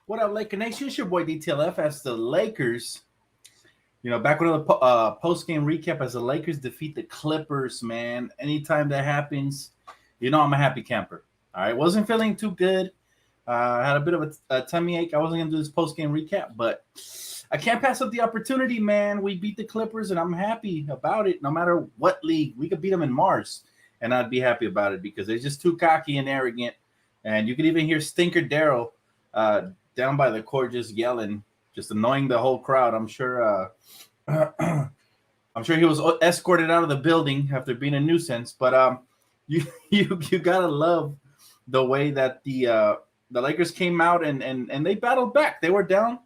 What up, Laker Nation? It's your boy DTLF as the Lakers. Back with another post-game recap as the Lakers defeat the Clippers, man. Anytime that happens, I'm a happy camper. All right, wasn't feeling too good. Had a bit of a tummy ache. I wasn't going to do this post-game recap, but I can't pass up the opportunity, man. We beat the Clippers, and I'm happy about it. No matter what league, we could beat them in Mars, and I'd be happy about it because they're just too cocky and arrogant. And you could even hear Stinker Daryl down by the court just yelling, just annoying the whole crowd. I'm sure he was escorted out of the building after being a nuisance. But you gotta love the way that the Lakers came out and they battled back. They were down.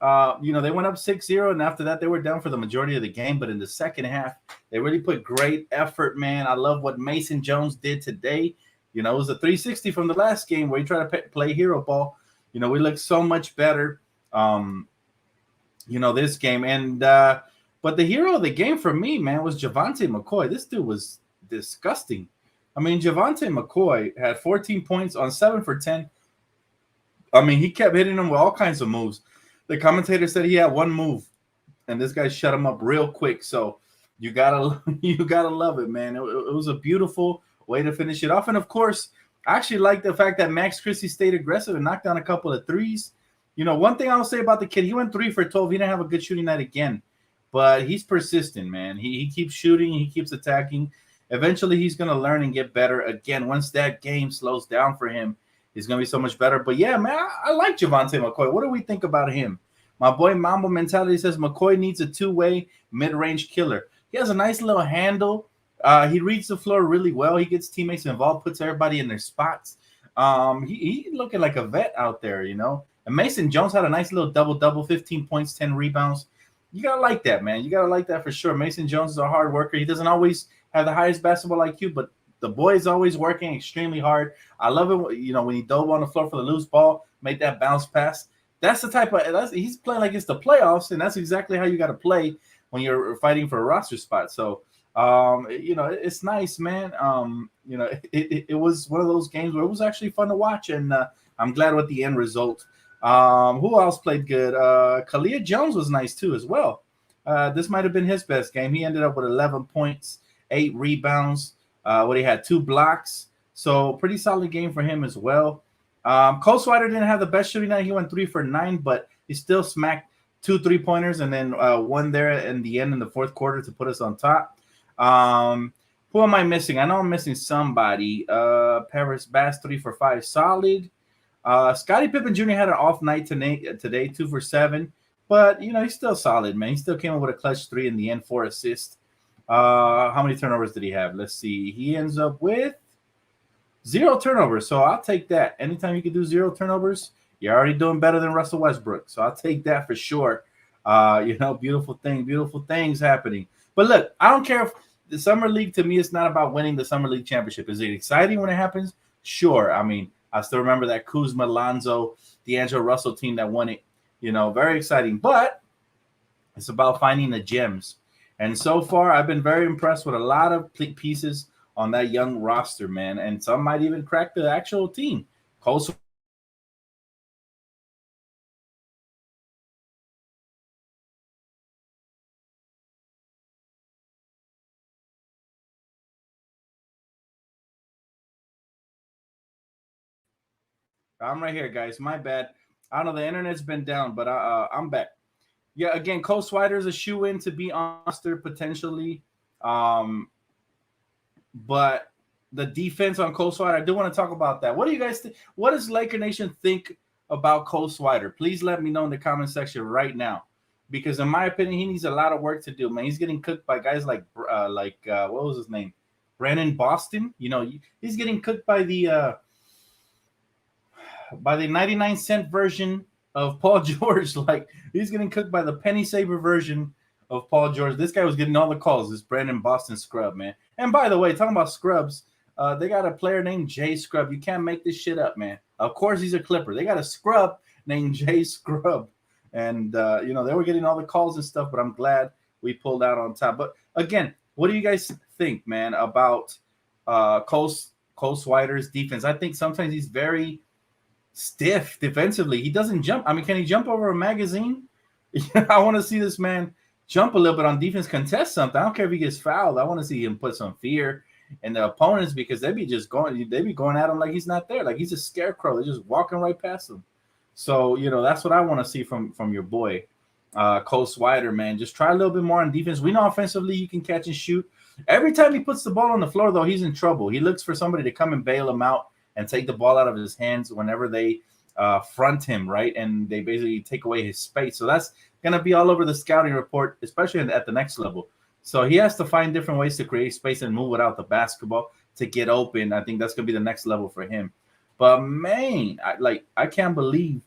They went up 6-0, and after that, they were down for the majority of the game. But in the second half, they really put great effort, man. I love what Mason Jones did today. It was a 360 from the last game where he tried to play hero ball. We looked so much better, this game. And but the hero of the game for me, man, was Javonte McCoy. This dude was disgusting. I mean, Javonte McCoy had 14 points on 7 for 10. I mean, he kept hitting him with all kinds of moves. The commentator said he had one move, and this guy shut him up real quick. So you gotta love it, man. It was a beautiful way to finish it off. And of course, I actually like the fact that Max Christie stayed aggressive and knocked down a couple of threes. One thing I'll say about the kid, he went 3 for 12. He didn't have a good shooting night again, but he's persistent, man. He keeps shooting. He keeps attacking. Eventually, he's going to learn and get better. Again, once that game slows down for him, he's going to be so much better. But, yeah, man, I like Javonte McCoy. What do we think about him? My boy Mambo Mentality says McCoy needs a two-way mid-range killer. He has a nice little handle. He reads the floor really well. He gets teammates involved, puts everybody in their spots. He looking like a vet out there, And Mason Jones had a nice little double-double, 15 points, 10 rebounds. You got to like that, man. You got to like that for sure. Mason Jones is a hard worker. He doesn't always have the highest basketball IQ, but the boy is always working extremely hard. I love it, when he dove on the floor for the loose ball, make that bounce pass. That's the type of – he's playing like it's the playoffs, and that's exactly how you got to play when you're fighting for a roster spot. So, it's nice, man. It was one of those games where it was actually fun to watch, and I'm glad with the end result. Who else played good? Kalia Jones was nice too as well. This might have been his best game. He ended up with 11 points, 8 rebounds. He had 2 blocks. So pretty solid game for him as well. Cole Swider didn't have the best shooting night. He went 3 for 9, but he still smacked 2 3-pointers and then one there in the end in the fourth quarter to put us on top. Who am I missing? I know I'm missing somebody. Paris Bass 3 for 5, solid. Scottie Pippen Jr. had an off night today, 2 for 7. But, he's still solid, man. He still came up with a clutch 3 in the end, 4 assists. How many turnovers did he have? Let's see. He ends up with 0 turnovers. So I'll take that. Anytime you can do 0 turnovers, you're already doing better than Russell Westbrook. So I'll take that for sure. Beautiful things happening. But look, I don't care if the Summer League, to me, it's not about winning the Summer League championship. Is it exciting when it happens? Sure. I mean, I still remember that Kuzma, Lonzo, D'Angelo Russell team that won it. Very exciting. But it's about finding the gems. And so far, I've been very impressed with a lot of pieces on that young roster, man. And some might even crack the actual team. Cole I'm right here, guys. My bad. I don't know. The internet's been down, but I'm back. Yeah, again, Cole Swider is a shoe-in to be on roster potentially. But the defense on Cole Swider, I do want to talk about that. What do you guys think? What does Laker Nation think about Cole Swider? Please let me know in the comment section right now. Because in my opinion, he needs a lot of work to do, man. He's getting cooked by guys like what was his name? Brandon Boston. He's getting cooked by the 99-cent version of Paul George. Like, he's getting cooked by the penny saver version of Paul George. This guy was getting all the calls. This Brandon Boston scrub, man. And by the way, talking about scrubs, they got a player named Jay Scrub. You can't make this shit up, man. Of course he's a Clipper. They got a scrub named Jay Scrub. And, they were getting all the calls and stuff, but I'm glad we pulled out on top. But, again, what do you guys think, man, about Cole Swider's defense? I think sometimes he's very stiff defensively. He doesn't jump. I mean, can he jump over a magazine? I want to see this man jump a little bit on defense, contest something. I don't care if he gets fouled. I want to see him put some fear in the opponents because they be going at him like he's not there, like he's a scarecrow. They're just walking right past him. So that's what I want to see from your boy, Cole Swider, man. Just try a little bit more on defense. We know offensively you can catch and shoot. Every time he puts the ball on the floor, though, he's in trouble. He looks for somebody to come and bail him out and take the ball out of his hands whenever they front him, right? And they basically take away his space. So that's going to be all over the scouting report, especially at the next level. So he has to find different ways to create space and move without the basketball to get open. I think that's going to be the next level for him. But, man, I can't believe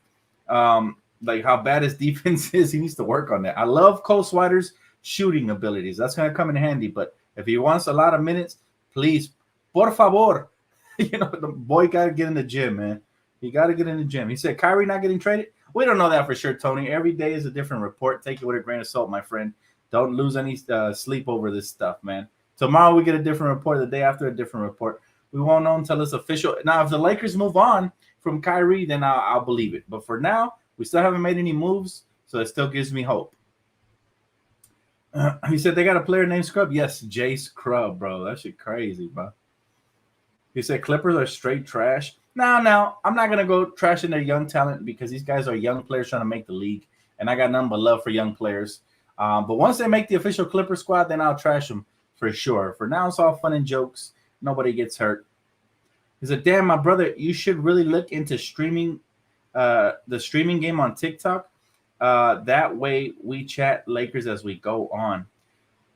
how bad his defense is. He needs to work on that. I love Cole Swider's shooting abilities. That's going to come in handy. But if he wants a lot of minutes, please, por favor, the boy got to get in the gym, man. He got to get in the gym. He said Kyrie not getting traded. We don't know that for sure, Tony. Every day is a different report. Take it with a grain of salt, my friend. Don't lose any sleep over this stuff, man. Tomorrow we get a different report. The day after, a different report. We won't know until it's official. Now, if the Lakers move on from Kyrie, then I'll believe it. But for now, we still haven't made any moves, so it still gives me hope. He said they got a player named Scrub. Yes, Jay Scrub, bro. That shit crazy, bro. He said Clippers are straight trash. No, I'm not going to go trashing their young talent because these guys are young players trying to make the league, and I got nothing but love for young players. But once they make the official Clipper squad, then I'll trash them for sure. For now, it's all fun and jokes. Nobody gets hurt. He said, damn, my brother, you should really look into streaming the streaming game on TikTok. That way we chat Lakers as we go on.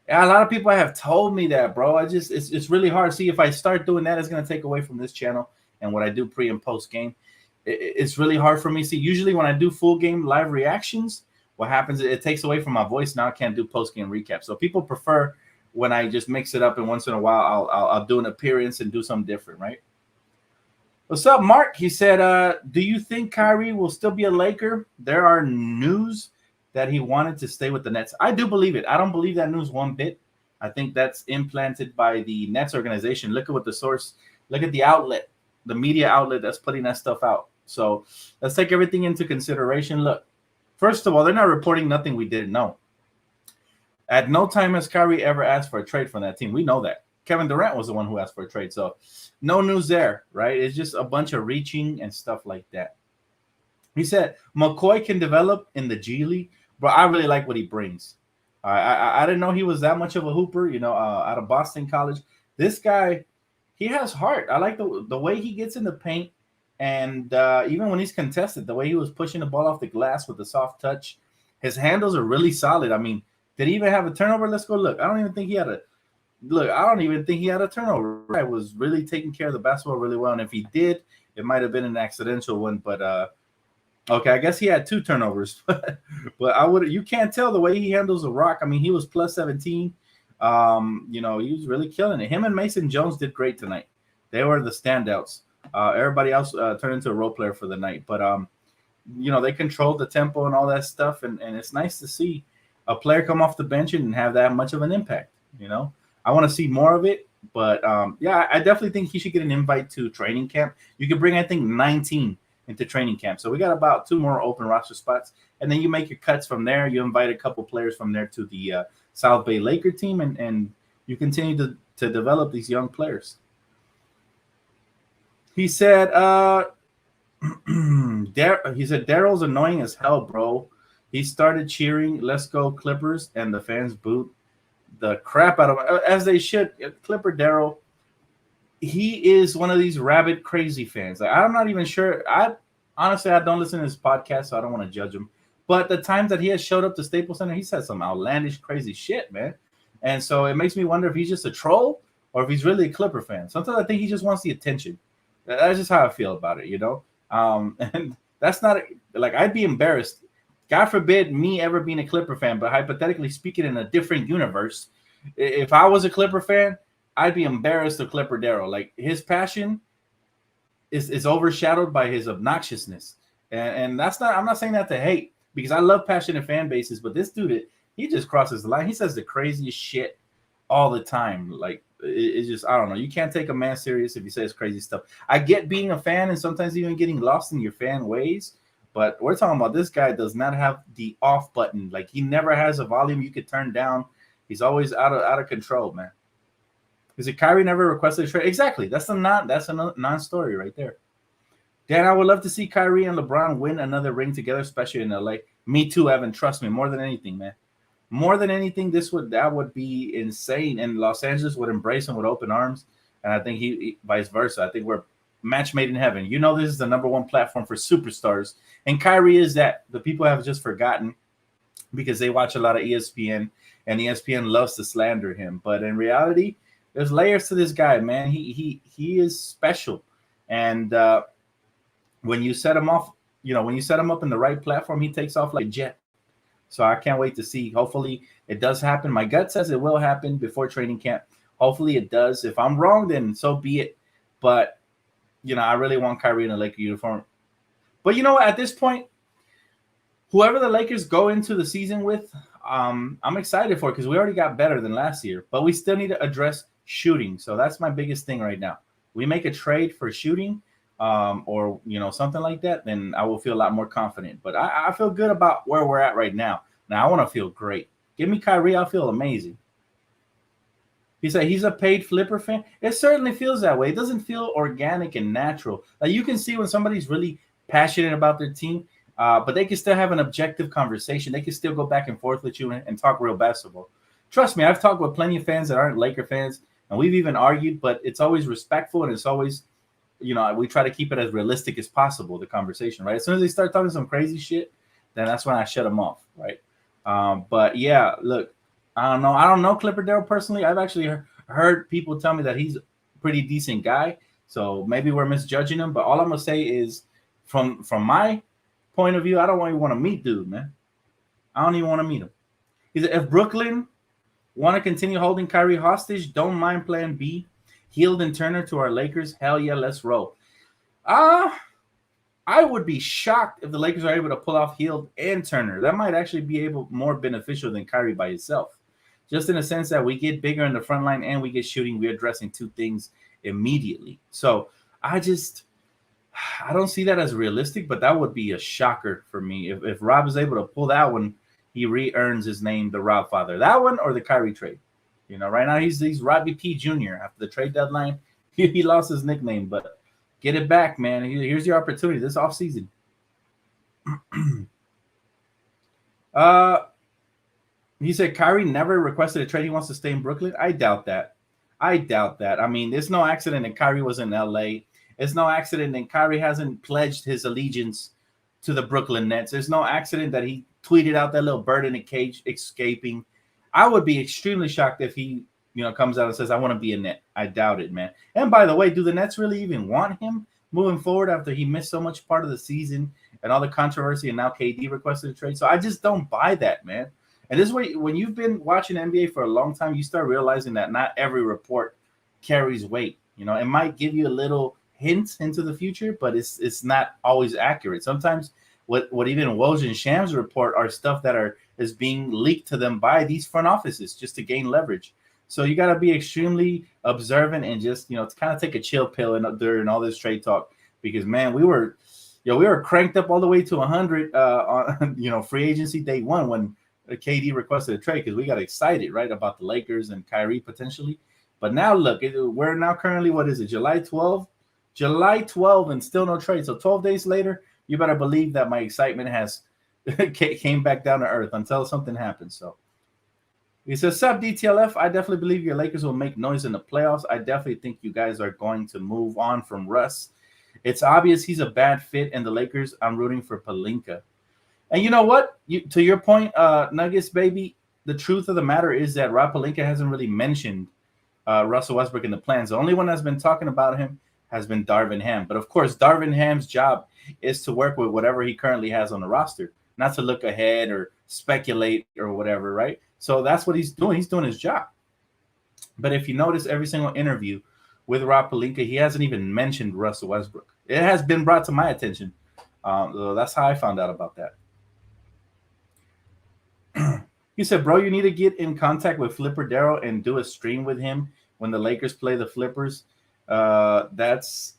Yeah, a lot of people have told me that, bro. It's really hard. See, if I start doing that, it's going to take away from this channel and what I do pre and post game. It's really hard for me. See, usually when I do full game live reactions, what happens, it takes away from my voice. Now I can't do post game recap. So people prefer when I just mix it up and once in a while I'll do an appearance and do something different, right? What's up, Mark? He said, do you think Kyrie will still be a Laker? There are news that he wanted to stay with the Nets. I do believe it. I don't believe that news one bit. I think that's implanted by the Nets organization. Look at what the source, look at the outlet, the media outlet that's putting that stuff out. So let's take everything into consideration. Look, first of all, they're not reporting nothing we didn't know. At no time has Kyrie ever asked for a trade from that team. We know that. Kevin Durant was the one who asked for a trade. So no news there, right? It's just a bunch of reaching and stuff like that. He said McCoy can develop in the G League, but I really like what he brings. I didn't know he was that much of a hooper, out of Boston College. This guy, he has heart. I like the way he gets in the paint. And even when he's contested, the way he was pushing the ball off the glass with the soft touch, his handles are really solid. I mean, did he even have a turnover? Let's go look. I don't even think he had a turnover. I was really taking care of the basketball really well. And if he did, it might have been an accidental one. But okay, I guess he had 2 turnovers. But you can't tell the way he handles the rock. I mean, he was plus 17. He was really killing it. Him and Mason Jones did great tonight. They were the standouts. Everybody else turned into a role player for the night. But, they controlled the tempo and all that stuff. And it's nice to see a player come off the bench and have that much of an impact. I want to see more of it. But, I definitely think he should get an invite to training camp. You could bring, I think, 19 into training camp. So we got about 2 more open roster spots. And then you make your cuts from there. You invite a couple players from there to the South Bay Laker team. And you continue to develop these young players. He said, Daryl's annoying as hell, bro. He started cheering, let's go Clippers, and the fans booed the crap out of him, as they should. Clipper Daryl, he is one of these rabid, crazy fans. I'm not even sure. Honestly, I don't listen to his podcast, so I don't want to judge him. But the times that he has showed up to Staples Center, he said some outlandish, crazy shit, man. And so it makes me wonder if he's just a troll or if he's really a Clipper fan. Sometimes I think he just wants the attention. That's just how I feel about it, and that's not I'd be embarrassed. God forbid me ever being a Clipper fan, but hypothetically speaking, in a different universe, if I was a Clipper fan, I'd be embarrassed of Clipper Darryl. Like, his passion is overshadowed by his obnoxiousness, and that's not. I'm not saying that to hate, because I love passionate fan bases, but this dude, he just crosses the line. He says the craziest shit. all the time. Like it's just, I don't know. You can't take a man serious if he says crazy stuff. I get being a fan and sometimes even getting lost in your fan ways, but we're talking about this guy does not have the off button. Like he never has a volume you could turn down. He's always out of control, man. Is it Kyrie never requested a trade? Exactly. That's a non-story right there. Dan, I would love to see Kyrie and LeBron win another ring together, especially in LA. Me too, Evan. Trust me, more than anything, man. More than anything, that would be insane, and Los Angeles would embrace him with open arms. And I think he vice versa. I think we're match made in heaven. You know, this is the number one platform for superstars, and Kyrie is that. The people have just forgotten because they watch a lot of ESPN, and ESPN loves to slander him. But in reality, there's layers to this guy, man. He is special, and when you set him off, when you set him up in the right platform, he takes off like a jet. So I can't wait to see. Hopefully it does happen. My gut says it will happen before training camp. Hopefully it does. If I'm wrong, then so be it. But, I really want Kyrie in a Laker uniform. But you know what? At this point, whoever the Lakers go into the season with, I'm excited for it because we already got better than last year. But we still need to address shooting. So that's my biggest thing right now. We make a trade for shooting or something like that, then I will feel a lot more confident. But I feel good about where we're at right now. Now I want to feel great. Give me Kyrie, I'll feel amazing. He said he's a paid flipper fan. It certainly feels that way. It doesn't feel organic and natural. Like you can see when somebody's really passionate about their team, but they can still have an objective conversation. They can still go back and forth with you and talk real basketball. Trust me, I've talked with plenty of fans that aren't Laker fans, and we've even argued, but it's always respectful and it's always we try to keep it as realistic as possible, the conversation, right? As soon as they start talking some crazy shit, then that's when I shut them off, right? But yeah, look, I don't know Clipper Darrell personally. I've actually heard people tell me that he's a pretty decent guy, so maybe we're misjudging him. But all I'm gonna say is, from my point of view, I don't even want to meet dude, man. I don't even want to meet him. He said, if Brooklyn want to continue holding Kyrie hostage, don't mind Plan B. Hield and Turner to our Lakers. Hell yeah, let's roll. I would be shocked if the Lakers are able to pull off Hield and Turner. That might actually be more beneficial than Kyrie by himself. Just in the sense that we get bigger in the front line and we get shooting. We're addressing two things immediately. So I don't see that as realistic, but that would be a shocker for me. If Rob is able to pull that one, he re-earns his name, the Rob Father. That one or the Kyrie trade. Right now he's Robbie P. Jr. After the trade deadline, he lost his nickname, but get it back, man. Here's your opportunity this offseason. He said Kyrie never requested a trade. He wants to stay in Brooklyn. I doubt that. I mean, there's no accident that Kyrie was in LA. It's no accident that Kyrie hasn't pledged his allegiance to the Brooklyn Nets. There's no accident that he tweeted out that little bird in a cage escaping. I would be extremely shocked if he, comes out and says, I want to be a Net. I doubt it, man. And by the way, do the Nets really even want him moving forward after he missed so much part of the season and all the controversy and now KD requested a trade? So I just don't buy that, man. And this way, when you've been watching NBA for a long time, you start realizing that not every report carries weight. It might give you a little hint into the future, but it's not always accurate. Sometimes what even Woj and Shams report are stuff that is being leaked to them by these front offices just to gain leverage. So you got to be extremely observant and just to kind of take a chill pill during all this trade talk, because man, we were cranked up all the way to 100 on free agency day one when KD requested a trade, because we got excited, right, about the Lakers and Kyrie potentially. But now look, we're now currently, what is it, July 12th and still no trade. So 12 days later, you better believe that my excitement has came back down to earth until something happens. So he says, "Sup, DTLF? I definitely believe your Lakers will make noise in the playoffs. I definitely think you guys are going to move on from Russ. It's obvious he's a bad fit, and the Lakers, I'm rooting for Pelinka." And you know what? To your point, Nuggets, baby, the truth of the matter is that Rob Pelinka hasn't really mentioned Russell Westbrook in the plans. The only one that's been talking about him has been Darvin Ham. But of course, Darvin Ham's job is to work with whatever he currently has on the roster, not to look ahead or speculate or whatever, right? So that's what he's doing. He's doing his job. But if you notice every single interview with Rob Pelinka, he hasn't even mentioned Russell Westbrook. It has been brought to my attention. So that's how I found out about that. He said, "Bro, you need to get in contact with Flipper Darrow and do a stream with him when the Lakers play the Flippers. That's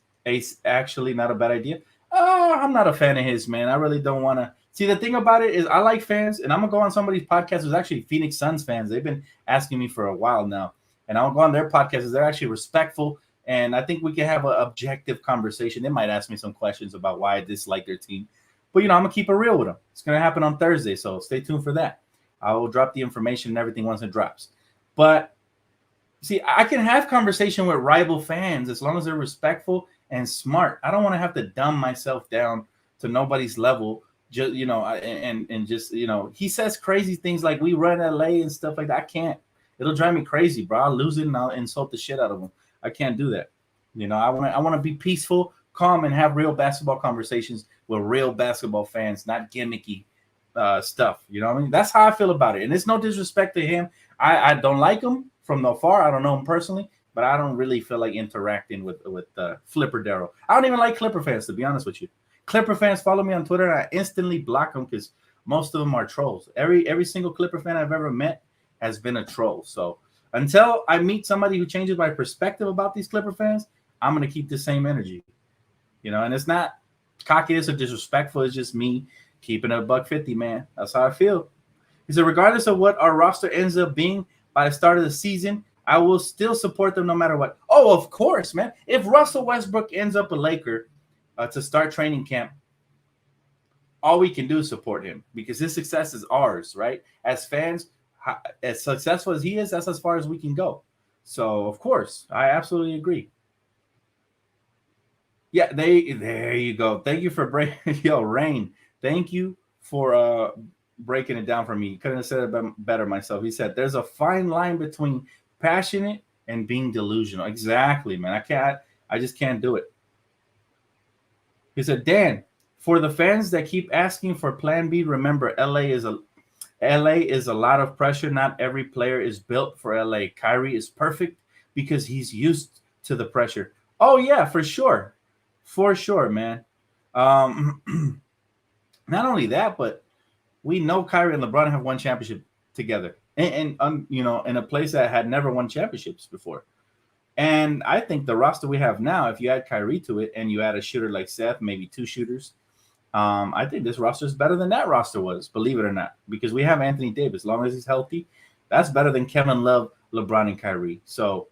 actually not a bad idea." I'm not a fan of his, man. I really don't want to. See, the thing about it is, I like fans, and I'm gonna go on somebody's podcast who's actually Phoenix Suns fans. They've been asking me for a while now, and I'll go on their podcasts. They're actually respectful, and I think we can have an objective conversation. They might ask me some questions about why I dislike their team, but I'm gonna keep it real with them. It's gonna happen on Thursday, so stay tuned for that. I will drop the information and everything once it drops. But see, I can have conversation with rival fans as long as they're respectful and smart. I don't want to have to dumb myself down to nobody's level. Just and just he says crazy things like we run LA and stuff like that. I can't. It'll drive me crazy, bro. I'll lose it and I'll insult the shit out of him. I can't do that. I want to be peaceful, calm, and have real basketball conversations with real basketball fans, not gimmicky stuff. You know what I mean? That's how I feel about it. And it's no disrespect to him. I don't like him from afar. I don't know him personally, but I don't really feel like interacting with Flipper Darrow. I don't even like Clipper fans, to be honest with you. Clipper fans follow me on Twitter, and I instantly block them because most of them are trolls. Every single Clipper fan I've ever met has been a troll. So until I meet somebody who changes my perspective about these Clipper fans, I'm going to keep the same energy. And it's not cockiness or disrespectful. It's just me keeping it $150, man. That's how I feel. He said, regardless of what our roster ends up being by the start of the season, I will still support them no matter what. Oh, of course, man. If Russell Westbrook ends up a Laker to start training camp, all we can do is support him because his success is ours, right? As fans, as successful as he is, that's as far as we can go. So, of course, I absolutely agree. Yeah, there you go. Thank you for breaking. Yo, Rain, thank you for breaking it down for me. Couldn't have said it better myself. He said, "There's a fine line between passionate and being delusional." Exactly, man. I just can't do it. He said, "Dan, for the fans that keep asking for Plan B, remember LA is a lot of pressure. Not every player is built for LA. Kyrie is perfect because he's used to the pressure." Oh yeah, for sure. For sure, man. Not only that, but we know Kyrie and LeBron have won championship together, and in a place that had never won championships before. And I think the roster we have now, if you add Kyrie to it and you add a shooter like Seth, maybe two shooters, I think this roster is better than that roster was, believe it or not, because we have Anthony Davis. As long as he's healthy, that's better than Kevin Love, LeBron, and Kyrie. So,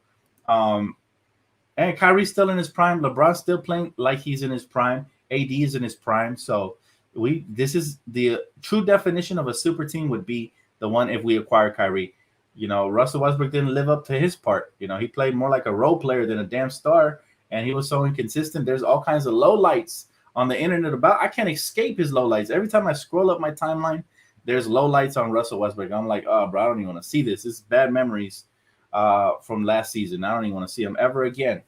and Kyrie's still in his prime. LeBron's still playing like he's in his prime. AD is in his prime. So this is the true definition of a super team would be the one if we acquire Kyrie. Russell Westbrook didn't live up to his part. He played more like a role player than a damn star, and he was so inconsistent. There's all kinds of lowlights on the internet about. I can't escape his lowlights. Every time I scroll up my timeline, there's lowlights on Russell Westbrook. I'm like, oh, bro, I don't even want to see this. This is bad memories from last season. I don't even want to see him ever again.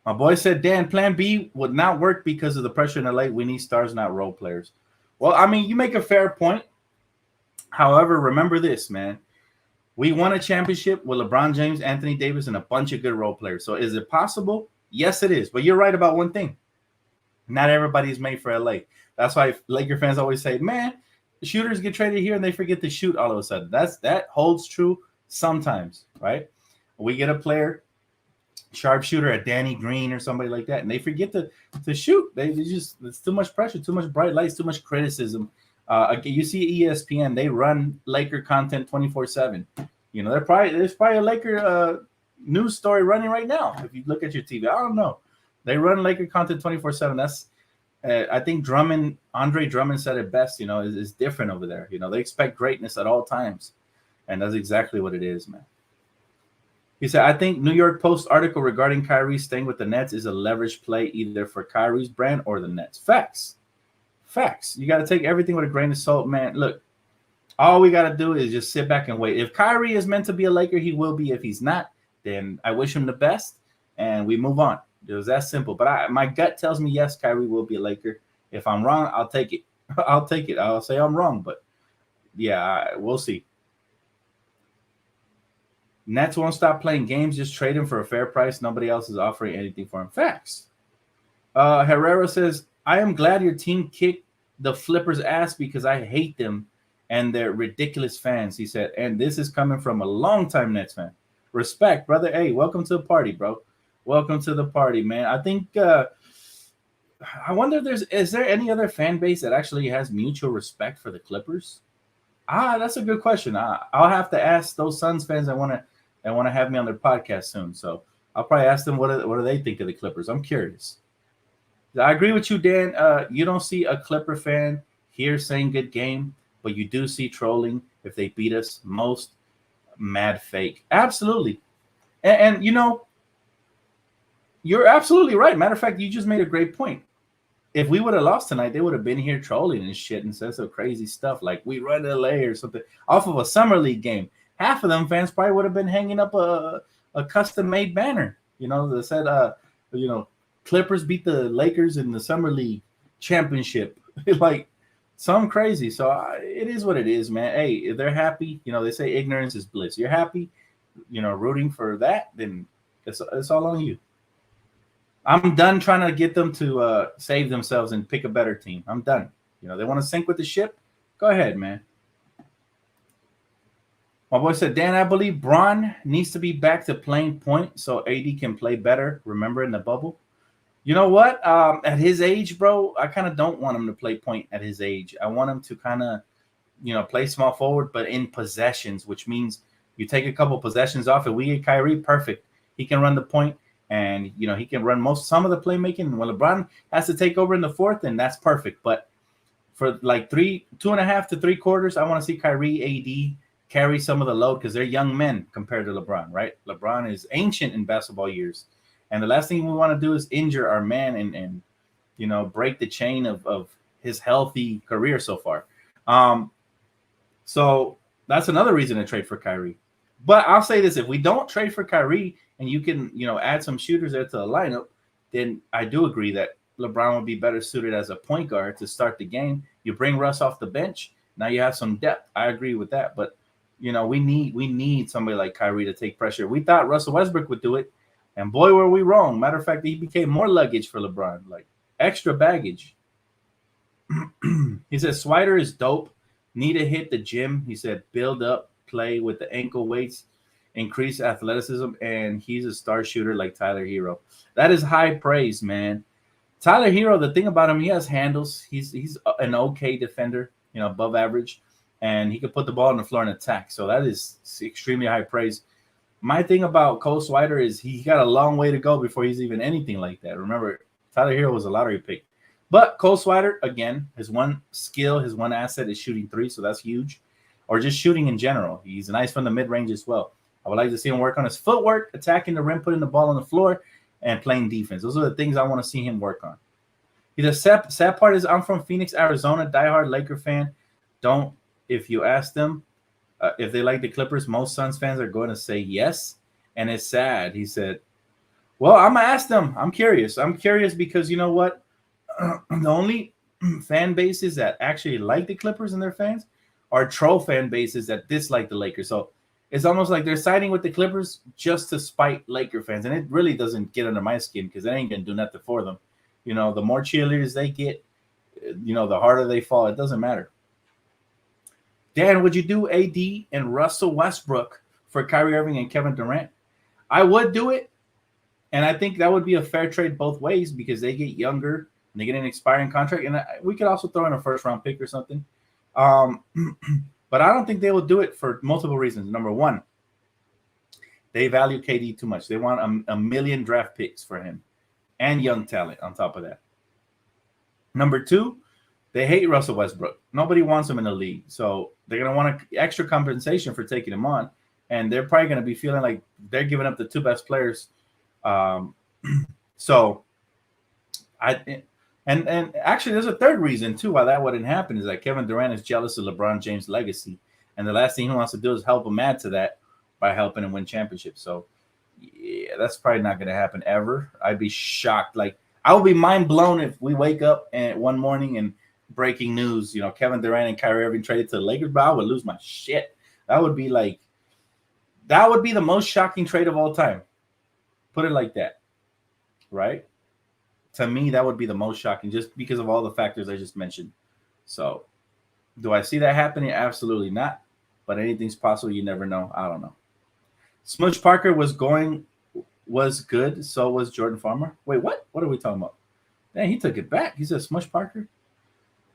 My boy said, Dan, Plan B would not work because of the pressure in LA. We need stars, not role players. Well, I mean, you make a fair point. However, remember this, man. We won a championship with LeBron James, Anthony Davis, and a bunch of good role players. So is it possible? Yes, it is. But you're right about one thing. Not everybody's made for LA. That's why Laker fans always say, man, shooters get traded here and they forget to shoot all of a sudden. That holds true sometimes, right? We get a player, sharpshooter, a Danny Green or somebody like that, and they forget to shoot. They just, it's too much pressure, too much bright lights, too much criticism. You see ESPN, they run Laker content 24/7. There's probably a Laker news story running right now. If you look at your TV, I don't know. They run Laker content 24/7. That's I think Andre Drummond said it best. Is different over there. They expect greatness at all times, and that's exactly what it is, man. He said, I think New York Post article regarding Kyrie staying with the Nets is a leverage play either for Kyrie's brand or the Nets. Facts. You got to take everything with a grain of salt, man. Look, all we got to do is just sit back and wait. If Kyrie is meant to be a Laker, he will be. If he's not, then I wish him the best, and we move on. It was that simple. But my gut tells me, yes, Kyrie will be a Laker. If I'm wrong, I'll take it. I'll take it. I'll say I'm wrong, but yeah, we'll see. Nets won't stop playing games. Just trade him for a fair price. Nobody else is offering anything for him. Facts. Herrera says, I am glad your team kicked the Flippers' ass because I hate them and their ridiculous fans. He said, and this is coming from a longtime Nets fan. Respect, brother. Hey, welcome to the party, bro. Welcome to the party, man. I think I wonder if is there any other fan base that actually has mutual respect for the Clippers? That's a good question. I'll have to ask those Suns fans that want to have me on their podcast soon. So I'll probably ask them what do they think of the Clippers. I'm curious. I agree with you, Dan. You don't see a Clipper fan here saying good game, but you do see trolling if they beat us. Most mad fake. Absolutely. And you know, you're absolutely right. Matter of fact, you just made a great point. If we would have lost tonight, they would have been here trolling and shit and said some crazy stuff like we run LA or something off of a summer league game. Half of them fans probably would have been hanging up a custom made banner, you know, that said, you know, Clippers beat the Lakers in the summer league championship, like some crazy. So it is what it is, man. Hey, if they're happy, you know, they say ignorance is bliss. You're happy, you know, rooting for that, then it's all on you. I'm done trying to get them to save themselves and pick a better team. I'm done. You know, they want to sink with the ship. Go ahead, man. My boy said, Dan, I believe Bron needs to be back to playing point so AD can play better. Remember in the bubble? You know what? At his age, bro, I kind of don't want him to play point at his age. I want him to kind of, you know, play small forward, but in possessions, which means you take a couple possessions off. If we get Kyrie, perfect. He can run the point. And, you know, he can run some of the playmaking. And when LeBron has to take over in the fourth, then that's perfect. But for like 2.5 to 3 quarters, I want to see Kyrie, AD carry some of the load because they're young men compared to LeBron, right? LeBron is ancient in basketball years. And the last thing we want to do is injure our man and you know, break the chain of his healthy career so far. So that's another reason to trade for Kyrie. But I'll say this, if we don't trade for Kyrie and you can, you know, add some shooters there to the lineup, then I do agree that LeBron would be better suited as a point guard to start the game. You bring Russ off the bench, now you have some depth. I agree with that. But, you know, we need somebody like Kyrie to take pressure. We thought Russell Westbrook would do it, and boy, were we wrong. Matter of fact, he became more luggage for LeBron, like extra baggage. He said, Swider is dope. Need to hit the gym. He said, build up, play with the ankle weights, increase athleticism, and he's a star shooter like Tyler Hero. That is high praise, man. Tyler Hero, the thing about him, he has handles. He's an okay defender, you know, above average, and he can put the ball on the floor and attack. So that is extremely high praise. My thing about Cole Swider is he got a long way to go before he's even anything like that. Remember, Tyler Hero was a lottery pick. But Cole Swider, again, his one skill, his one asset is shooting 3, so that's huge. Or just shooting in general. He's nice from the mid-range as well. I would like to see him work on his footwork, attacking the rim, putting the ball on the floor, and playing defense. Those are the things I want to see him work on. The sad part is I'm from Phoenix, Arizona, diehard Laker fan. If you ask them if they like the Clippers, most Suns fans are going to say yes, and it's sad. He said, well, I'm going to ask them. I'm curious. I'm curious because you know what? The only fan bases that actually like the Clippers and their fans are troll fan bases that dislike the Lakers. So it's almost like they're siding with the Clippers just to spite Laker fans. And it really doesn't get under my skin because that ain't going to do nothing for them. You know, the more cheerleaders they get, you know, the harder they fall. It doesn't matter. Dan, would you do AD and Russell Westbrook for Kyrie Irving and Kevin Durant? I would do it. And I think that would be a fair trade both ways because they get younger and they get an expiring contract. And we could also throw in a first-round pick or something. But I don't think they will do it for multiple reasons. Number one, they value KD too much. They want a million draft picks for him and young talent on top of that. Number two, they hate Russell Westbrook. Nobody wants him in the league. So they're going to want extra compensation for taking him on. And they're probably going to be feeling like they're giving up the 2 best players. So And actually, there's a third reason, too, why that wouldn't happen is that Kevin Durant is jealous of LeBron James' legacy. And the last thing he wants to do is help him add to that by helping him win championships. So, yeah, that's probably not going to happen ever. I'd be shocked. Like, I would be mind blown if we wake up and one morning and breaking news, you know, Kevin Durant and Kyrie Irving traded to the Lakers, bro. I would lose my shit. That would be the most shocking trade of all time. Put it like that, right? To me, that would be the most shocking just because of all the factors I just mentioned. So, Do I see that happening? Absolutely not. But anything's possible. You never know. I don't know. Smush Parker was good. So was Jordan Farmer. Wait, what? What are we talking about? Dang, he took it back. He said Smush Parker.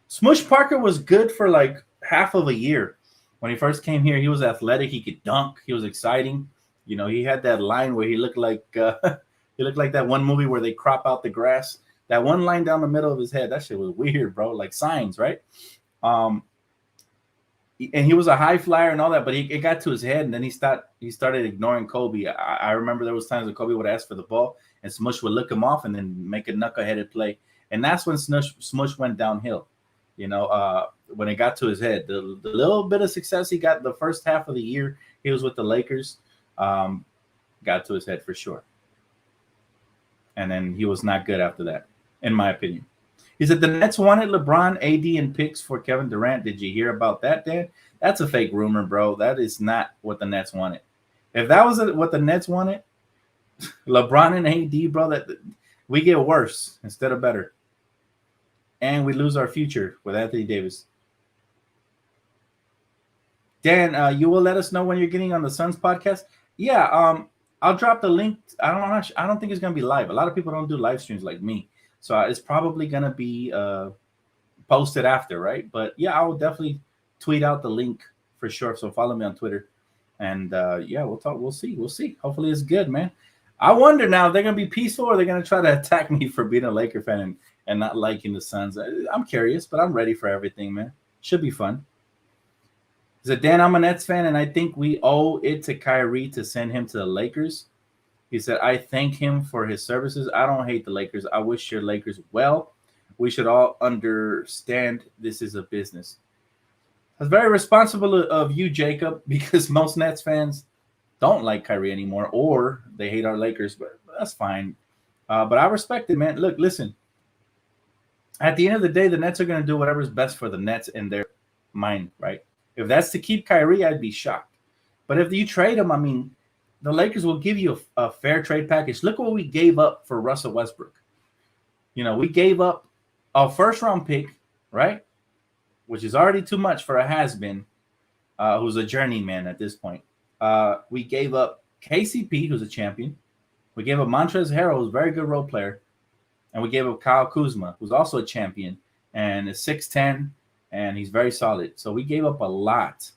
Smush Parker was good for like half of a year. When he first came here, he was athletic. He could dunk. He was exciting. You know, he had that line where he looked like he looked like that one movie where they crop out the grass. That one line down the middle of his head. That shit was weird, bro. Like Signs, right? Um, and he was a high flyer and all that, but it got to his head, and then he started ignoring Kobe. I remember there was times when Kobe would ask for the ball, and Smush would lick him off and then make a knuckle-headed play, and that's when Smush went downhill. You know, when it got to his head, the little bit of success he got the first half of the year he was with the Lakers, got to his head for sure, and then he was not good after that, in my opinion. He said the Nets wanted LeBron, AD, and picks for Kevin Durant. Did you hear about that, Dan? That's a fake rumor, bro. That is not what the Nets wanted. If that was what the Nets wanted, LeBron and AD, bro, that we get worse instead of better. And we lose our future with Anthony Davis. Dan, you will let us know when you're getting on the Suns podcast. Yeah, I'll drop the link. I don't think it's gonna be live. A lot of people don't do live streams like me. So it's probably going to be posted after, right? But yeah, I will definitely tweet out the link for sure. So follow me on Twitter. And yeah, we'll talk. We'll see. Hopefully it's good, man. I wonder now if they're going to be peaceful or they're going to try to attack me for being a Laker fan and not liking the Suns. I'm curious, but I'm ready for everything, man. Should be fun. He said, Dan, I'm a Nets fan, and I think we owe it to Kyrie to send him to the Lakers. He said, I thank him for his services. I don't hate the Lakers. I wish your Lakers well. We should all understand this is a business. That's very responsible of you, Jacob, because most Nets fans don't like Kyrie anymore, or they hate our Lakers, but that's fine. But I respect it, man. Look, listen. At the end of the day, the Nets are going to do whatever's best for the Nets in their mind, right? If that's to keep Kyrie, I'd be shocked. But if you trade him, I mean, the Lakers will give you a fair trade package. Look what we gave up for Russell Westbrook. You know, we gave up a first-round pick, right? Which is already too much for a has-been who's a journeyman at this point. We gave up KCP, who's a champion. We gave up Montrezl Harrell, who's a very good role player. And we gave up Kyle Kuzma, who's also a champion and is 6'10", and he's very solid. So we gave up a lot.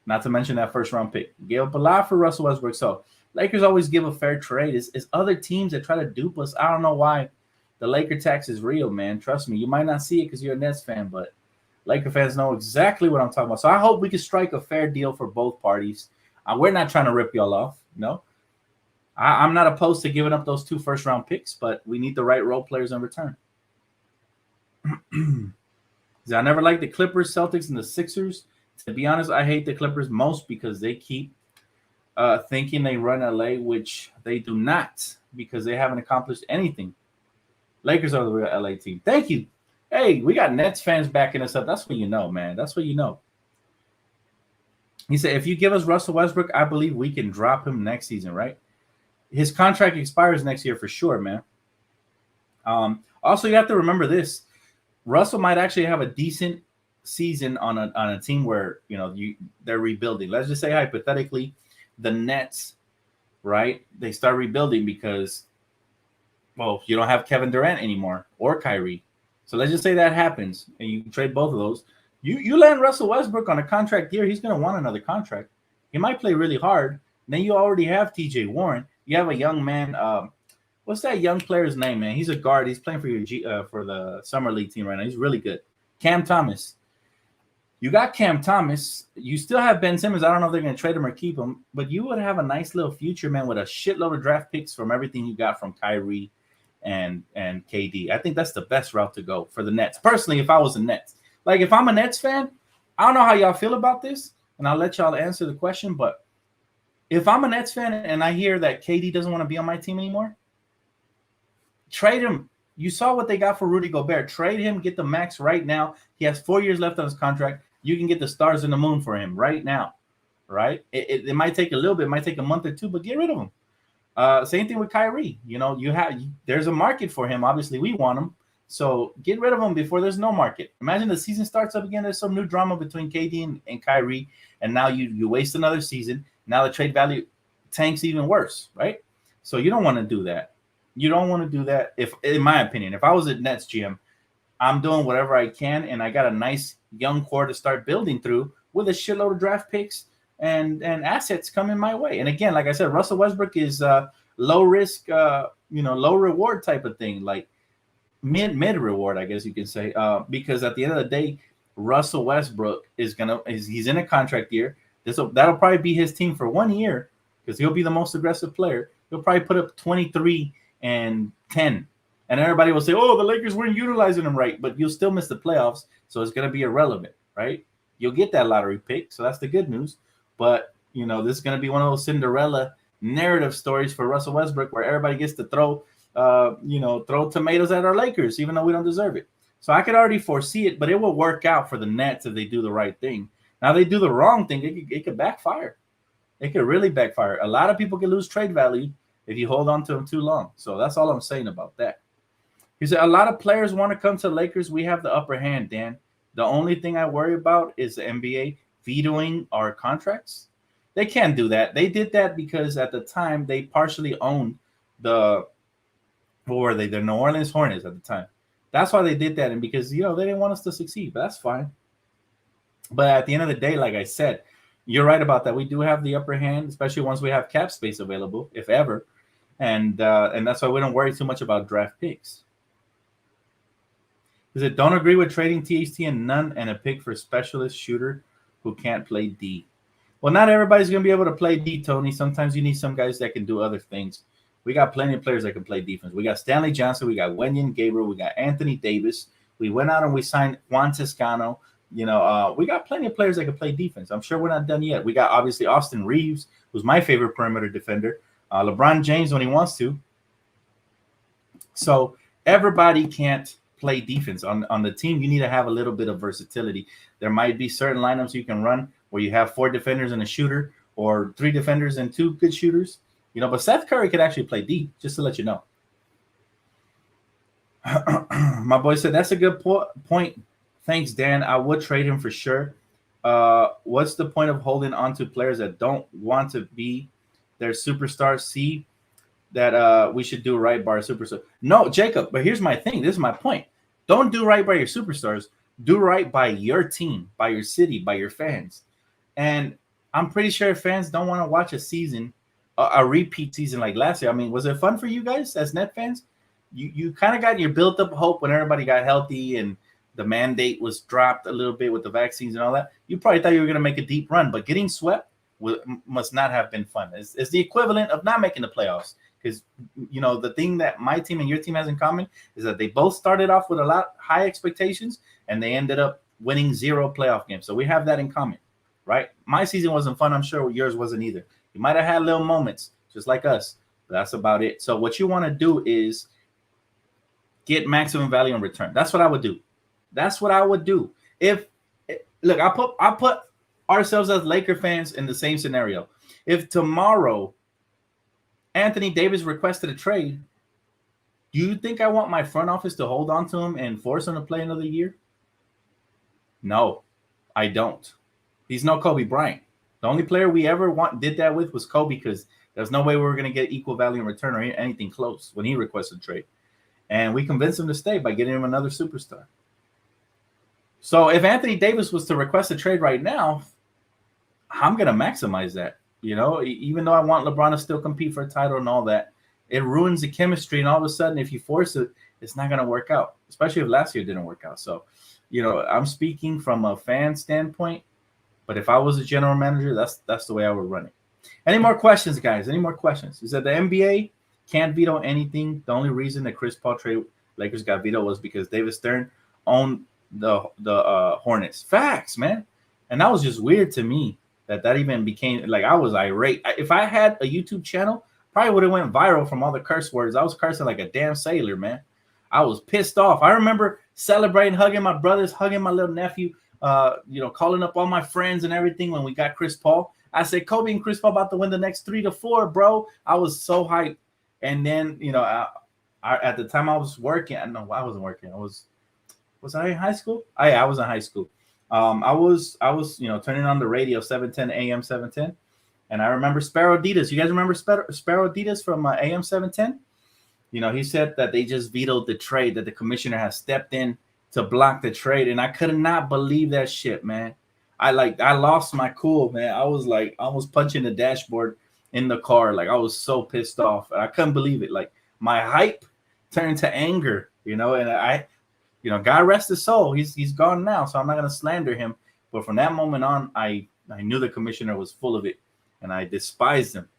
Not to mention that first-round pick. We gave up a lot for Russell Westbrook. So Lakers always give a fair trade. It's other teams that try to dupe us. I don't know why. The Laker tax is real, man. Trust me. You might not see it because you're a Nets fan, but Laker fans know exactly what I'm talking about. So I hope we can strike a fair deal for both parties. We're not trying to rip y'all off. No. I'm not opposed to giving up those 2 first-round picks, but we need the right role players in return. I never liked the Clippers, Celtics, and the Sixers. To be honest, I hate the Clippers most because they keep thinking they run LA, which they do not because they haven't accomplished anything. Lakers are the real LA team. Thank you. Hey, we got Nets fans backing us up. That's what you know, man. That's what you know. He said, if you give us Russell Westbrook, I believe we can drop him next season, right? His contract expires next year for sure, man. Also, you have to remember this. Russell might actually have a decent season on a team where, you know, they're rebuilding. Let's just say hypothetically the Nets, right? They start rebuilding because, well, you don't have Kevin Durant anymore or Kyrie. So let's just say that happens and you trade both of those. You land Russell Westbrook on a contract year, he's going to want another contract. He might play really hard. Then you already have TJ Warren. You have a young man. What's that young player's name, man? He's a guard. He's playing for the summer league team right now. He's really good. Cam Thomas. You got Cam Thomas. You still have Ben Simmons. I don't know if they're going to trade him or keep him, but you would have a nice little future, man, with a shitload of draft picks from everything you got from Kyrie and KD. I think that's the best route to go for the Nets. Personally, if I was a Nets. Like, if I'm a Nets fan, I don't know how y'all feel about this, and I'll let y'all answer the question, but if I'm a Nets fan and I hear that KD doesn't want to be on my team anymore, trade him. You saw what they got for Rudy Gobert. Trade him, get the max right now. He has 4 years left on his contract. You can get the stars and the moon for him right now, right? It might take a little bit. It might take a month or two, but get rid of him. Same thing with Kyrie. You know, there's a market for him. Obviously, we want him. So get rid of them before there's no market. Imagine the season starts up again. There's some new drama between KD and Kyrie, and now you waste another season. Now the trade value tanks even worse, right? So you don't want to do that. You don't want to do that. If, in my opinion, if I was at Nets GM, I'm doing whatever I can, and I got a nice young core to start building through with a shitload of draft picks and assets coming my way. And again, like I said, Russell Westbrook is low risk, low reward type of thing, like mid reward, I guess you can say, because at the end of the day, Russell Westbrook he's in a contract year. That'll probably be his team for 1 year because he'll be the most aggressive player. He'll probably put up 23 and 10. And everybody will say, oh, the Lakers weren't utilizing him right, but you'll still miss the playoffs, so it's going to be irrelevant, right? You'll get that lottery pick, so that's the good news. But, this is going to be one of those Cinderella narrative stories for Russell Westbrook where everybody gets to throw tomatoes at our Lakers, even though we don't deserve it. So I could already foresee it, but it will work out for the Nets if they do the right thing. Now, they do the wrong thing, it could backfire. It could really backfire. A lot of people can lose trade value if you hold on to them too long. So that's all I'm saying about that. He said, a lot of players want to come to Lakers. We have the upper hand, Dan. The only thing I worry about is the NBA vetoing our contracts. They can't do that. They did that because at the time they partially owned what were they? The New Orleans Hornets at the time. That's why they did that. And because, they didn't want us to succeed, but that's fine. But at the end of the day, like I said, you're right about that. We do have the upper hand, especially once we have cap space available, if ever. And that's why we don't worry too much about draft picks. He said, don't agree with trading THT and none and a pick for specialist shooter who can't play D. Well, not everybody's going to be able to play D, Tony. Sometimes you need some guys that can do other things. We got plenty of players that can play defense. We got Stanley Johnson. We got Wenyen Gabriel. We got Anthony Davis. We went out and we signed Juan Toscano. We got plenty of players that can play defense. I'm sure we're not done yet. We got, obviously, Austin Reeves, who's my favorite perimeter defender. LeBron James when he wants to. So everybody can't play defense. On the team, you need to have a little bit of versatility. There might be certain lineups you can run where you have 4 defenders and a shooter or 3 defenders and 2 good shooters. But Seth Curry could actually play D, just to let you know. My boy said, that's a good point. Thanks, Dan. I would trade him for sure. What's the point of holding on to players that don't want to be their superstars? See that we should do right by our superstars. No, Jacob, but here's my thing. This is my point. Don't do right by your superstars. Do right by your team, by your city, by your fans. And I'm pretty sure fans don't want to watch a season, a repeat season like last year. I mean, was it fun for you guys as Net fans? You kind of got your built-up hope when everybody got healthy and the mandate was dropped a little bit with the vaccines and all that. You probably thought you were going to make a deep run, but getting swept must not have been fun. It's the equivalent of not making the playoffs. Because, the thing that my team and your team has in common is that they both started off with a lot high expectations and they ended up winning 0 playoff games. So we have that in common, right? My season wasn't fun. I'm sure yours wasn't either. You might have had little moments just like us, but that's about it. So what you want to do is get maximum value in return. That's what I would do. That's what I would do. I put ourselves as Laker fans in the same scenario. If tomorrow Anthony Davis requested a trade, do you think I want my front office to hold on to him and force him to play another year? No, I don't. He's no Kobe Bryant. The only player we ever did that with was Kobe because there's no way we were going to get equal value in return or anything close when he requested a trade. And we convinced him to stay by getting him another superstar. So if Anthony Davis was to request a trade right now, I'm going to maximize that. Even though I want LeBron to still compete for a title and all that, it ruins the chemistry. And all of a sudden, if you force it, it's not going to work out, especially if last year didn't work out. So, I'm speaking from a fan standpoint, but if I was a general manager, that's the way I would run it. Any more questions, guys? Any more questions? Is that the NBA can't veto anything? The only reason the Chris Paul trade Lakers got vetoed was because David Stern owned the Hornets. Facts, man. And that was just weird to me. That even became like I was irate. If I had a YouTube channel, probably would have went viral from all the curse words. I was cursing like a damn sailor, man. I was pissed off. I remember celebrating, hugging my brothers, hugging my little nephew, calling up all my friends and everything when we got Chris Paul. I said, Kobe and Chris Paul about to win the next 3 to 4, bro. I was so hyped. And then, at the time I was working. No, I wasn't working. Was I in high school? I was in high school. I was turning on the radio 710 AM 710, and I remember Sparrow Adidas. You guys remember Sparrow Adidas from AM 710? He said that they just vetoed the trade, that the commissioner has stepped in to block the trade, and I could not believe that shit, man. I lost my cool, man. I was like almost punching the dashboard in the car. Like I was so pissed off. I couldn't believe it. Like my hype turned to anger, and God rest his soul. He's gone now, so I'm not gonna slander him. But from that moment on, I knew the commissioner was full of it, and I despised him.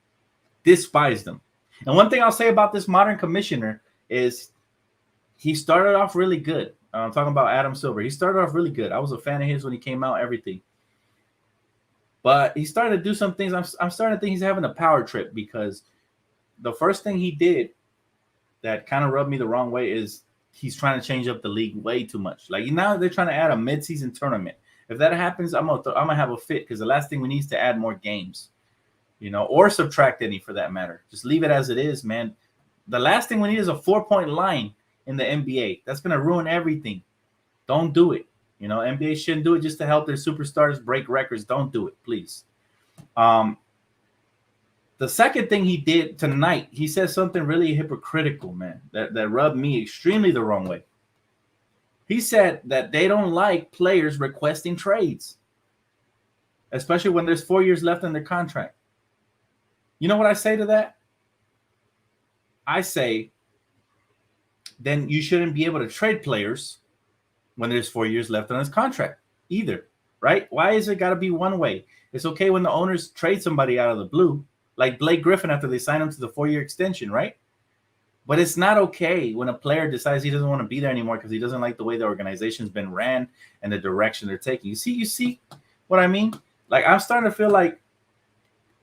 And one thing I'll say about this modern commissioner is he started off really good. I'm talking about Adam Silver. He started off really good. I was a fan of his when he came out, everything. But he started to do some things. I'm starting to think he's having a power trip, because the first thing he did that kind of rubbed me the wrong way is he's trying to change up the league way too much. Like now they're trying to add a mid-season tournament. If that happens, I'm gonna have a fit, because the last thing we need is to add more games, or subtract any for that matter. Just leave it as it is, man. The last thing we need is a 4-point line in the NBA. That's gonna ruin everything. Don't do it. NBA shouldn't do it just to help their superstars break records. Don't do it, please. The second thing he did tonight, he said something really hypocritical, man, that rubbed me extremely the wrong way. He said that they don't like players requesting trades, especially when there's 4 years left in their contract. You know what I say to that? I say, then you shouldn't be able to trade players when there's 4 years left on his contract either, right? Why is it got to be one way? It's okay when the owners trade somebody out of the blue, like Blake Griffin after they sign him to the 4-year extension, right? But it's not okay when a player decides he doesn't want to be there anymore because he doesn't like the way the organization's been ran and the direction they're taking. You see what I mean? Like, I'm starting to feel like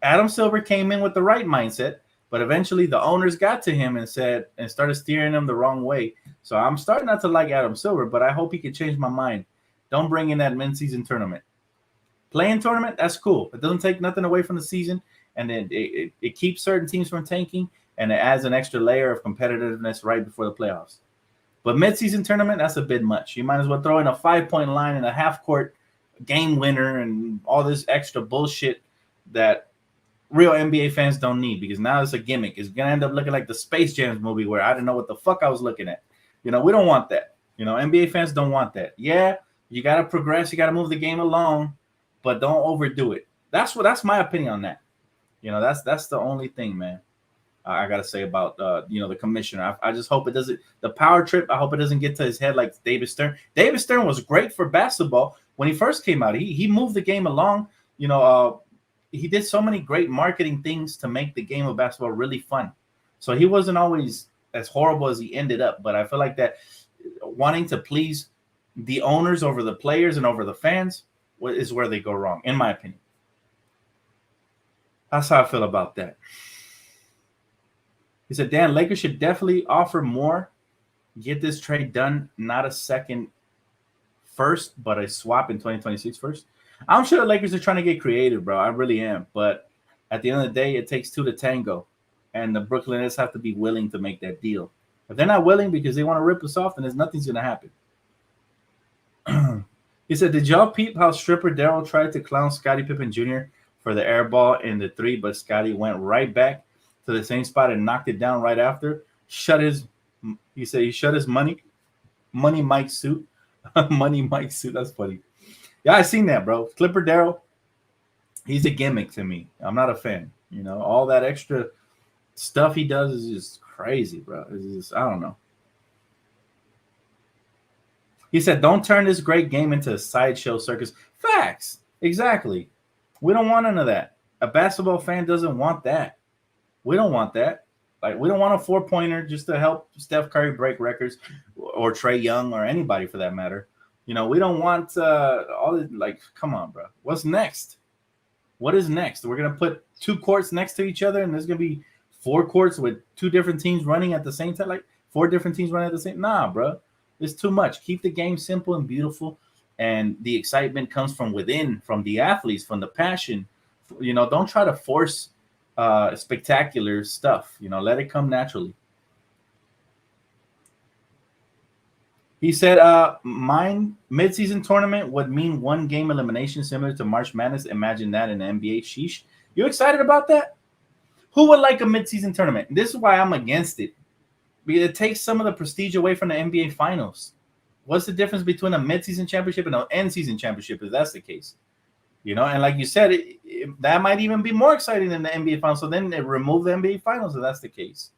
Adam Silver came in with the right mindset, but eventually the owners got to him and started steering him the wrong way. So I'm starting not to like Adam Silver, but I hope he can change my mind. Don't bring in that mid-season tournament. Playing tournament, that's cool. It doesn't take nothing away from the season, and then it keeps certain teams from tanking, and it adds an extra layer of competitiveness right before the playoffs. But mid-season tournament, that's a bit much. You might as well throw in a 5-point line and a half-court game winner and all this extra bullshit that real NBA fans don't need, because now it's a gimmick. It's going to end up looking like the Space Jam movie where I didn't know what the fuck I was looking at. We don't want that. NBA fans don't want that. Yeah, you got to progress. You got to move the game along, but don't overdo it. That's my opinion on that. That's the only thing, man, I got to say about, the commissioner. I just hope it doesn't, the power trip, I hope it doesn't get to his head like David Stern. David Stern was great for basketball when he first came out. He moved the game along. He did so many great marketing things to make the game of basketball really fun. So he wasn't always as horrible as he ended up. But I feel like that wanting to please the owners over the players and over the fans is where they go wrong, in my opinion. That's how I feel about that. He said, Dan, Lakers should definitely offer more. Get this trade done, not a second first, but a swap in 2026 first. I'm sure the Lakers are trying to get creative, bro. I really am. But at the end of the day, it takes two to tango. And the Brooklyn Nets have to be willing to make that deal. If they're not willing because they want to rip us off, then nothing's going to happen. He said, did y'all peep how stripper Daryl tried to clown Scottie Pippen Jr. for the air ball in the three, but Scottie went right back to the same spot and knocked it down right after? He said he shut his money Mike suit. Money Mike suit. That's funny. Yeah, I seen that, bro. Clipper Daryl, he's a gimmick to me. I'm not a fan. All that extra stuff he does is just crazy, bro. It's just, I don't know. He said, don't turn this great game into a sideshow circus. Facts. Exactly. We don't want none of that. A basketball fan doesn't want that. We don't want that. Like, we don't want a 4-pointer just to help Steph Curry break records, or Trae Young, or anybody for that matter. We don't want all this. Like, come on, bro. What's next? What is next? We're going to put 2 courts next to each other, and there's going to be 4 courts with 2 different teams running at the same time? Like, 4 different teams running at the same? Nah, bro. It's too much. Keep the game simple and beautiful, and the excitement comes from within, from the athletes, from the passion. Don't try to force spectacular stuff. Let it come naturally. He said, mine midseason tournament would mean one game elimination similar to March Madness. Imagine that in the NBA. Sheesh. You excited about that? Who would like a midseason tournament? This is why I'm against it. Because it takes some of the prestige away from the NBA Finals. What's the difference between a midseason championship and an end-season championship if that's the case? And like you said, that might even be more exciting than the NBA Finals. So then they remove the NBA Finals if that's the case.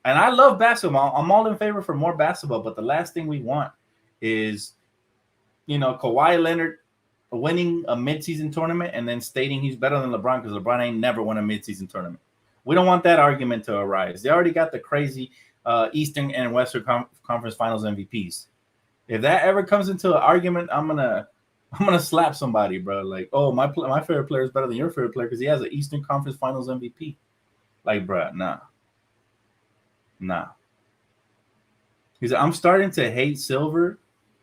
And I love basketball. I'm all in favor for more basketball, but the last thing we want is, Kawhi Leonard winning a midseason tournament and then stating he's better than LeBron because LeBron ain't never won a midseason tournament. We don't want that argument to arise. They already got the crazy Eastern and Western Conference Finals MVPs. If that ever comes into an argument, I'm gonna slap somebody, bro. Like, oh, my favorite player is better than your favorite player because he has an Eastern Conference Finals MVP. Like, bro, nah. He said, I'm starting to hate Silver,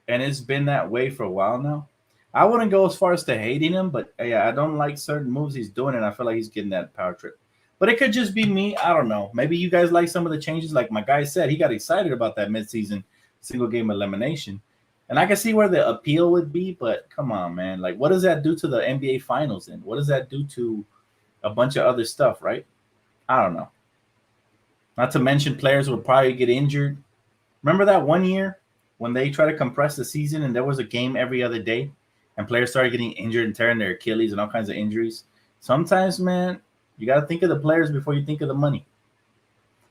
and it's been that way for a while now. I wouldn't go as far as to hating him, but yeah, I don't like certain moves he's doing, and I feel like he's getting that power trip. But it could just be me. I don't know. Maybe you guys like some of the changes. Like my guy said, he got excited about that midseason single game elimination. And I can see where the appeal would be, but come on, man. Like, what does that do to the NBA Finals then? What does that do to a bunch of other stuff, right? I don't know. Not to mention players would probably get injured. Remember that one year when they tried to compress the season and there was a game every other day and players started getting injured and tearing their Achilles and all kinds of injuries? Sometimes, man, you got to think of the players before you think of the money.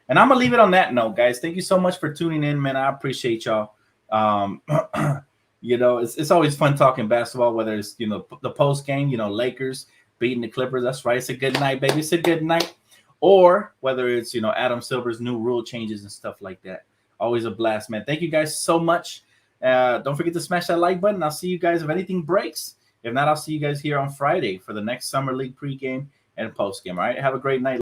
And I'm going to leave it on that note, guys. Thank you so much for tuning in, man. I appreciate y'all. It's always fun talking basketball, whether it's, the post game, Lakers beating the Clippers. That's right. It's a good night, baby. It's a good night. Or whether it's, Adam Silver's new rule changes and stuff like that. Always a blast, man. Thank you guys so much. Don't forget to smash that like button. I'll see you guys if anything breaks. If not, I'll see you guys here on Friday for the next Summer League pregame and postgame. All right. Have a great night.